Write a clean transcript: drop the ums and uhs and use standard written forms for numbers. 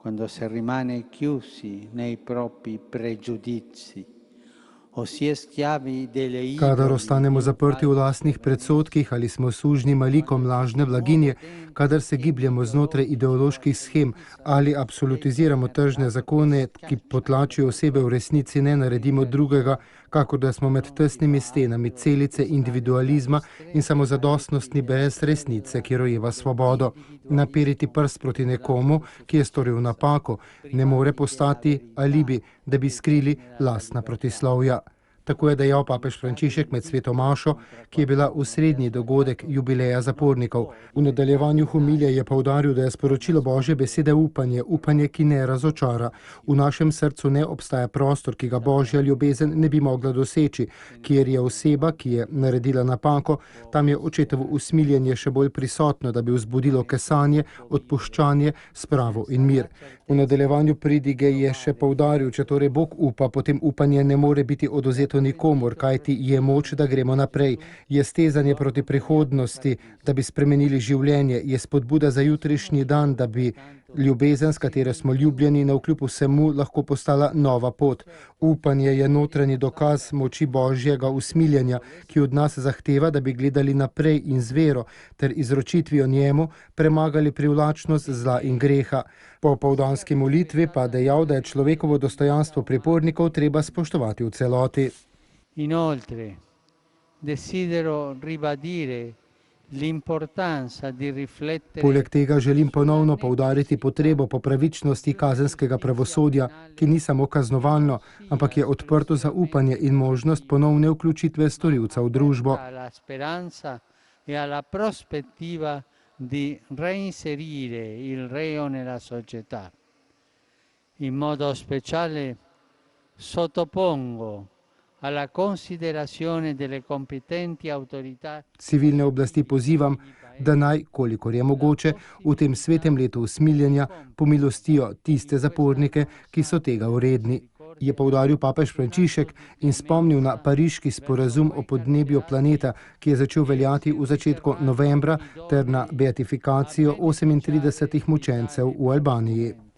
quando se rimane chiusi nei propri pregiudizi o si è schiavi delle Kadar ostanemo zaprti v lastnih predsodkih ali smo sužnji malikom lažne blaginje, kadar se gibljemo znotraj ideoloških shem ali absolutiziramo tržne zakone, ki potlačijo osebe, v resnici ne naredimo drugega, kakor da smo med tesnimi stenami celice individualizma in samozadostnosti brez resnice, ki rojeva svobodo. Naperiti prst proti nekomu, ki je storil napako, ne more postati alibi, da bi skrili lastna protislovja. Tako je dejal papež Frančišek med sveto mašo, ki je bila osrednji dogodek jubileja zapornikov. V nadaljevanju homilije je poudaril, da je sporočilo Božje besede upanje, upanje, ki ne razočara. V našem srcu ne obstaja prostor, ki ga Božja ljubezen ne bi mogla doseči, kjer je oseba, ki je naredila napako, tam je očetovo usmiljenje še bolj prisotno, da bi vzbudilo kesanje, odpuščanje, spravo in mir. V nadaljevanju pridige je še poudaril, če torej Bog upa, potem upanje ne more biti oduzeto nikomor, kajti je moč, da gremo naprej. Je stezanje proti prihodnosti, da bi spremenili življenje, je spodbuda za jutrišnji dan, da bi ljubezen, s katero smo ljubljeni, navkljub vsemu lahko postala nova pot. Upanje je notranji dokaz moči Božjega usmiljenja, ki od nas zahteva, da bi gledali naprej in z vero ter izročitvijo njemu premagali privlačnost zla in greha. Po opoldanski molitvi pa dejal, da je človekovo dostojanstvo pripornikov treba spoštovati v celoti. Inoltre, desidero ribadire l'importanza di riflettere. Poleg tega želim ponovno poudariti potrebo po pravičnosti kazenskega pravosodja, ki ni samo kaznovalno, ampak je odprto za upanje in možnost ponovne vključitve storilca v družbo. Alla speranza e alla prospettiva di reinserire il reo nella società. In modo speciale sottopongo alla considerazione delle competenti autorità. Civilne oblasti pozivam, da naj, kolikor je mogoče, v tem svetem letu usmiljenja pomilostijo tiste zapornike, ki so tega vredni. Je poudaril papež Frančišek in spomnil na pariški sporazum o podnebju planeta, ki je začel veljati v začetku novembra, ter na beatifikacijo 38 mučencev v Albaniji.